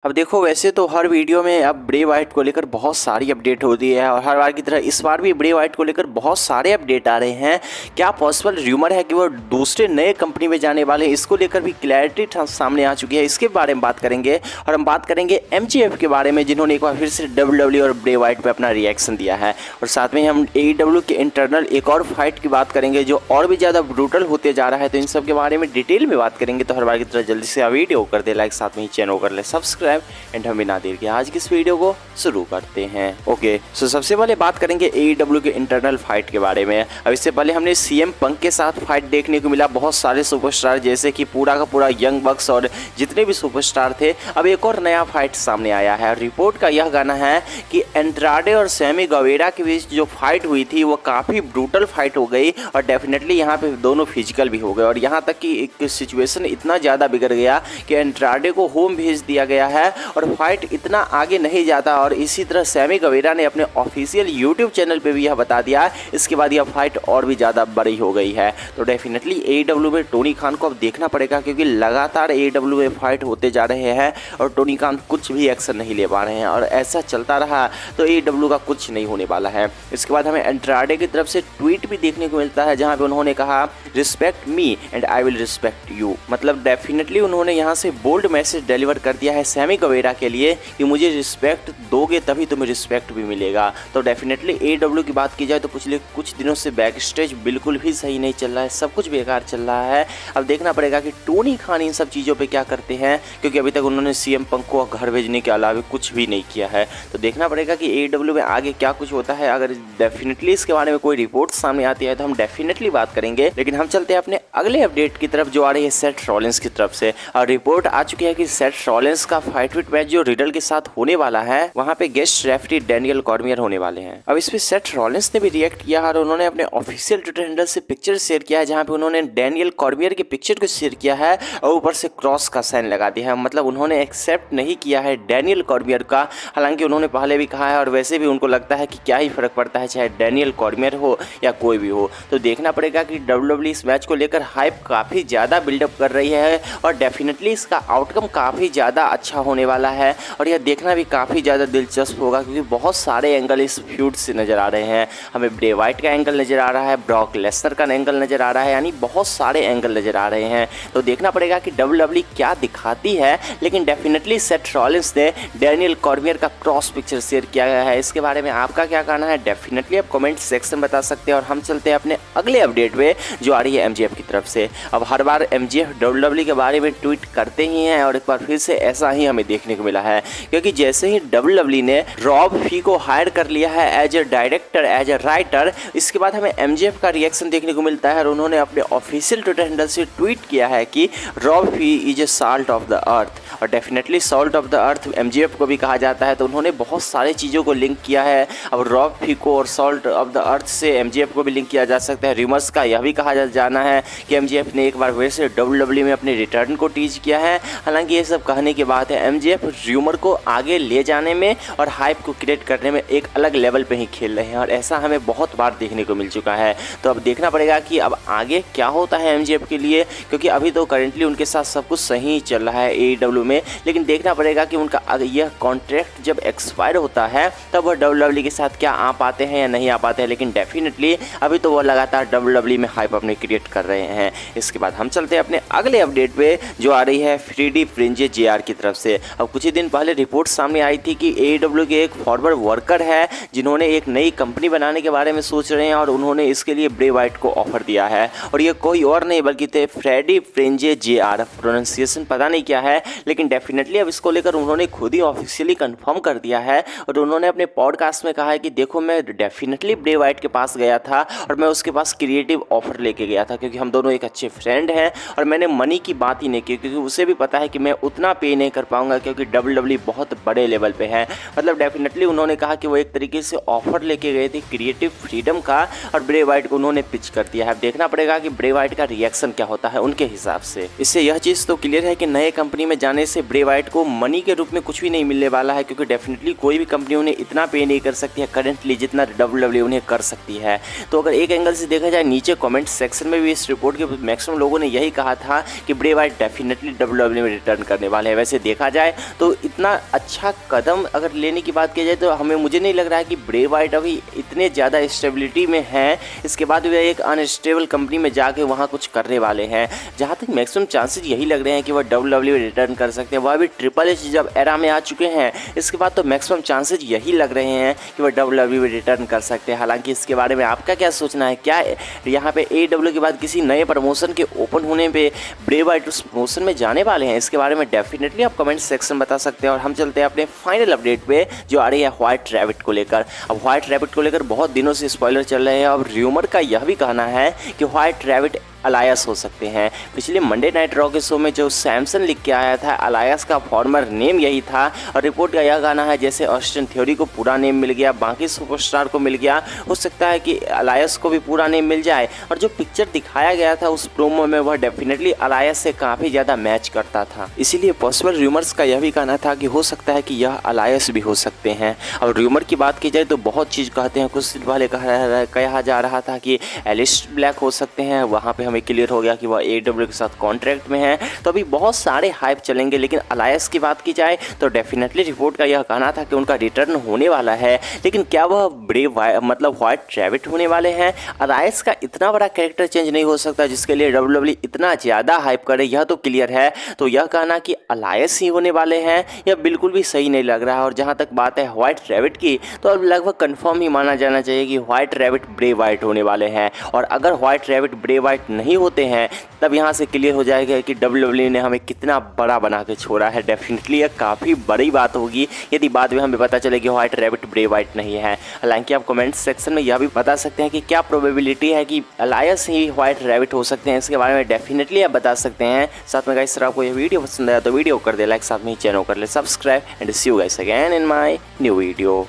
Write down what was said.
अब देखो वैसे तो हर वीडियो में अब ब्रे वाइट को लेकर बहुत सारी अपडेट होती है और हर बार की तरह इस बार भी ब्रे वाइट को लेकर बहुत सारे अपडेट आ रहे हैं। क्या पॉसिबल र्यूमर है कि वो दूसरे नए कंपनी में जाने वाले हैं, इसको लेकर भी क्लैरिटी सामने आ चुकी है। इसके बारे में बात करेंगे और हम बात करेंगे MJF के बारे में, जिन्होंने एक बार फिर से WWE और ब्रे वाइट पर अपना रिएक्शन दिया है। और साथ में हम AEW के इंटरनल एक और फाइट की बात करेंगे जो और भी ज़्यादा ब्रूटल होते जा रहा है। तो इन सब के बारे में डिटेल में बात करेंगे। तो हर बार की तरह जल्दी से वीडियो कर दे लाइक, साथ में ही चैनल कर ले सब्सक्राइब एंड हम बिना देर के आज की इस वीडियो को शुरू करते हैं। ओके, सो सबसे पहले बात करेंगे AEW के इंटरनल फाइट के बारे में। अब इससे पहले हमने CM पंक के साथ फाइट देखने को मिला। बहुत सारे सुपरस्टार जैसे कि पूरा का पूरा यंग बक्स और जितने भी सुपरस्टार थे, अब एक और नया फाइट सामने आया है। रिपोर्ट का यह कहना है कि एंड्राडे और सैमी गवेरा के बीच जो फाइट हुई थी वो काफ़ी ब्रूटल फाइट हो गई और डेफिनेटली यहाँ पे दोनों फिजिकल भी हो गए और यहाँ तक कि एक सिचुएशन इतना ज़्यादा बिगड़ गया कि एंड्राडे को होम भेज दिया गया है और फाइट इतना आगे नहीं जाता। और इसी तरह सैमी गवेरा ने अपने ऑफिशियल यूट्यूब चैनल पे भी यह बता दिया। इसके बाद यह फाइट और भी ज़्यादा बड़ी हो गई है। तो डेफिनेटली AEW में टोनी खान को अब देखना पड़ेगा, क्योंकि लगातार AEW में फाइट होते जा रहे हैं और टोनी खान कुछ भी एक्शन नहीं ले पा रहे हैं और ऐसा चलता रहा तो AEW का कुछ नहीं होने वाला है। इसके बाद हमें एंड्राडे की तरफ से ट्वीट भी देखने को मिलता है, जहाँ पे उन्होंने कहा respect me and I will respect you. मतलब डेफिनेटली उन्होंने यहाँ से बोल्ड मैसेज डिलीवर कर दिया है सैमी गवेरा के लिए कि मुझे रिस्पेक्ट दोगे तभी तुम्हें रिस्पेक्ट भी मिलेगा। तो डेफिनेटली AEW की बात की जाए तो पिछले कुछ दिनों से बैक स्टेज बिल्कुल भी सही नहीं चल रहा है, सब कुछ बेकार चल रहा है। अब देखना पड़ेगा कि टोनी खान इन सब चीज़ों पे क्या करते हैं, क्योंकि अभी तक उन्होंने CM पंक को घर भेजने के अलावा कुछ भी नहीं किया है। तो देखना पड़ेगा कि AEW में आगे क्या कुछ होता है। अगर डेफिनेटली इसके बारे में कोई रिपोर्ट सामने आती है तो हम डेफिनेटली बात करेंगे। लेकिन हम चलते हैं अपने अगले अपडेट की तरफ, जो आ रही है सेथ रॉलिंस की तरफ से। और रिपोर्ट आ चुकी है कि सेथ रॉलिंस का फाइट विद मैच जो रिडल के साथ होने वाला है, वहां पे गेस्ट रेफरी डैनियल कॉर्मियर होने वाले हैं। अब इस पे सेथ रॉलिंस ने भी रिएक्ट किया और उन्होंने अपने ऑफिशियल ट्विटर हैंडल से पिक्चर शेयर किया है, जहां पे उन्होंने डैनियल कॉर्मियर की पिक्चर को शेयर किया है और ऊपर से क्रॉस का साइन लगा दिया है। मतलब उन्होंने एक्सेप्ट नहीं किया है डैनियल कॉर्मियर का। हालांकि उन्होंने पहले भी कहा है और वैसे भी उनको लगता है कि क्या ही फर्क पड़ता है चाहे डैनियल कॉर्मियर हो या कोई भी हो। तो देखना पड़ेगा कि WWE इस मैच को लेकर हाइप काफ़ी ज़्यादा बिल्डअप कर रही है और डेफिनेटली इसका आउटकम काफ़ी ज़्यादा अच्छा होने वाला है और यह देखना भी काफ़ी ज़्यादा दिलचस्प होगा, क्योंकि बहुत सारे एंगल इस फ्यूड से नज़र आ रहे हैं। हमें ब्रे वाइट का एंगल नज़र आ रहा है, ब्रॉक लेसनर का एंगल नज़र आ रहा है, यानी बहुत सारे एंगल नज़र आ रहे हैं। तो देखना पड़ेगा कि WWE क्या दिखाती है। लेकिन डेफिनेटली सेथ रॉलिंस ने डैनियल कॉर्मियर का क्रॉस पिक्चर शेयर किया गया है। इसके बारे में आपका क्या कहना है डेफिनेटली आप कमेंट सेक्शन बता सकते हैं। और हम चलते हैं अपने अगले अपडेट पे, जो आ रही है MJF की तरफ से। अब हर बार MJF WWE के बारे में ट्वीट करते ही हैं और एक बार फिर से ऐसा ही हमें देखने को मिला है, क्योंकि जैसे ही WWE ने रॉब फी को हायर कर लिया है as a director, as a writer, इसके बाद हमें MJF का रिएक्शन देखने को मिलता है और उन्होंने अपने ऑफिशियल ट्विटर हैंडल से ट्वीट किया है कि Rob Fee is a salt of the earth. और definitely salt of the earth MJF को भी कहा जाता है। तो उन्होंने बहुत सारी चीज़ों को लिंक किया है। अब रॉब फी को और सॉल्ट ऑफ द अर्थ से MJF को भी लिंक किया जा सकता है। रूमर्स का यह भी कहा जाना है कि MJF ने एक बार फिर से WWE में अपने रिटर्न को टीज किया है। हालांकि ये सब कहने की बात है, MJF र्यूमर को आगे ले जाने में और हाइप को क्रिएट करने में एक अलग लेवल पे ही खेल रहे हैं और ऐसा हमें बहुत बार देखने को मिल चुका है। तो अब देखना पड़ेगा कि अब आगे क्या होता है MJF के लिए, क्योंकि अभी तो करेंटली उनके साथ सब कुछ सही चल रहा है AEW में। लेकिन देखना पड़ेगा कि उनका यह कॉन्ट्रैक्ट जब एक्सपायर होता है तब वह WWE के साथ क्या आ पाते हैं या नहीं आ पाते हैं। लेकिन डेफिनेटली अभी तो वो लगातार WWE में हाइप अपने क्रिएट कर रहे हैं। इसके बाद हम चलते हैं अपने अगले अपडेट पे, जो आ रही है फ्रीडी प्रिंजे JR की तरफ से। अब कुछ ही दिन पहले रिपोर्ट सामने आई थी कि AEW के एक फॉरवर्ड वर्कर है जिन्होंने एक नई कंपनी बनाने के बारे में सोच रहे हैं और उन्होंने इसके लिए ब्रे वाइट को ऑफर दिया है। और ये कोई और नहीं बल्कि थे फ्रेडी प्रिंजे JR। प्रोनाउंसिएशन पता नहीं क्या है, लेकिन डेफिनेटली अब इसको लेकर उन्होंने खुद ही ऑफिशियली कंफर्म कर दिया है और उन्होंने अपने पॉडकास्ट में कहा है कि देखो मैं डेफिनेटली ब्रे वाइट के पास गया था और मैं उसके पास क्रिएटिव ऑफर लेके गया था, क्योंकि हम दोनों एक अच्छे फ्रेंड हैं और मैंने मनी की बात ही नहीं की, क्योंकि उसे भी पता है कि मैं उतना पे नहीं कर पाऊंगा, क्योंकि WWE बहुत बड़े लेवल पे है। मतलब डेफिनेटली उन्होंने कहा कि वो एक तरीके से ऑफर लेके गए थे क्रिएटिव फ्रीडम का और ब्रे वाइट को उन्होंने पिच कर दिया है। अब देखना पड़ेगा कि ब्रे वाइट का रिएक्शन क्या होता है उनके हिसाब से। इससे यह चीज़ तो क्लियर है कि नए कंपनी में जाने से ब्रे वाइट को मनी के रूप में कुछ भी नहीं मिलने वाला है, क्योंकि डेफिनेटली कोई भी कंपनी उन्हें इतना पे नहीं कर सकती है करेंटली जितना WWE उन्हें कर सकती है। तो अगर एक एंगल से देखा जाए, नीचे कमेंट सेक्शन में भी इस रिपोर्ट के मैक्सिमम लोगों ने यही कहा था कि ब्रे वाइट डेफिनेटली WWE में रिटर्न करने वाले हैं। वैसे देखा आ जाए। तो इतना अच्छा कदम अगर लेने की बात की जाए तो मुझे नहीं लग रहा है कि ब्रे वाइट अभी इतने ज़्यादा स्टेबिलिटी में हैं, इसके बाद वे एक अनस्टेबल कंपनी में जाके वहाँ कुछ करने वाले हैं। जहाँ तक मैक्सिमम चांसेस यही लग रहे हैं कि वह WWE रिटर्न कर सकते हैं। वह भी ट्रिपल एच जब एरा में आ चुके हैं, इसके बाद तो मैक्सिमम चांसेस यही लग रहे हैं कि वह WWE रिटर्न कर सकते हैं। हालांकि इसके बारे में आपका क्या सोचना है? क्या यहाँ पे AEW के बाद किसी नए प्रमोशन के ओपन होने पे ब्रे वाइट उस प्रमोशन में जाने वाले हैं? इसके बारे में डेफिनेटली आप कमेंट सेक्शन में बता सकते हैं। और हम चलते हैं अपने फाइनल अपडेट पे जो आ रही है व्हाइट रैबिट को लेकर। अब व्हाइट रैबिट को लेकर बहुत दिनों से स्पॉइलर चल रहे हैं और र्यूमर का यह भी कहना है कि व्हाइट रैबिट अलायस हो सकते हैं। पिछले मंडे नाइट रॉ के शो में जो सैमसन लिख के आया था, अलायस का फॉर्मर नेम यही था। और रिपोर्ट का यह कहना है जैसे ऑस्टिन थ्योरी को पूरा नेम मिल गया, बाकी सुपरस्टार को मिल गया, हो सकता है कि अलायस को भी पूरा नेम मिल जाए। और जो पिक्चर दिखाया गया था उस प्रोमो में वह डेफिनेटली अलायस से काफ़ी ज़्यादा मैच करता था। इसीलिए पॉसिबल र्यूमर्स का यह भी कहना था कि हो सकता है कि यह अलायस भी हो सकते हैं। और र्यूमर की बात की जाए तो बहुत चीज़ कहते हैं। कुछ दिन पहले कहा जा रहा था कि एलिस ब्लैक हो सकते हैं, वहाँ पे हमें क्लियर हो गया कि वह AEW के साथ कॉन्ट्रैक्ट में है। तो अभी बहुत सारे हाइप चलेंगे। लेकिन अलायस की बात की जाए तो डेफिनेटली रिपोर्ट का यह कहना था कि उनका रिटर्न होने वाला है। लेकिन क्या वह व्हाइट रैबिट होने वाले हैं? अलायस का इतना बड़ा कैरेक्टर चेंज नहीं हो सकता जिसके लिए WWE इतना ज़्यादा हाइप करे, यह तो क्लियर है। तो यह कहना कि अलायस ही होने वाले हैं यह बिल्कुल भी सही नहीं लग रहा है। और जहाँ तक बात है व्हाइट रैबिट की, तो अब लगभग कन्फर्म ही माना जाना चाहिए कि व्हाइट रैबिट ब्रे वाइट होने वाले हैं। और अगर व्हाइट रैबिट ब्रे वाइट नहीं होते हैं तब यहाँ से क्लियर हो जाएगा कि WWE ने हमें कितना बड़ा बना के छोड़ा है। डेफिनेटली यह काफ़ी बड़ी बात होगी यदि बाद में हमें पता चले कि व्हाइट रैबिट ब्रे वाइट नहीं है। हालांकि आप कमेंट सेक्शन में यह भी बता सकते हैं कि क्या प्रोबेबिलिटी है कि अलायस ही व्हाइट रैबिट हो सकते हैं। इसके बारे में डेफिनेटली आप बता सकते हैं। साथ में गाइस, अगर आपको यह वीडियो पसंद आया तो वीडियो कर दे लाइक, साथ में चैनल कर ले subscribe and see you guys again in my new video.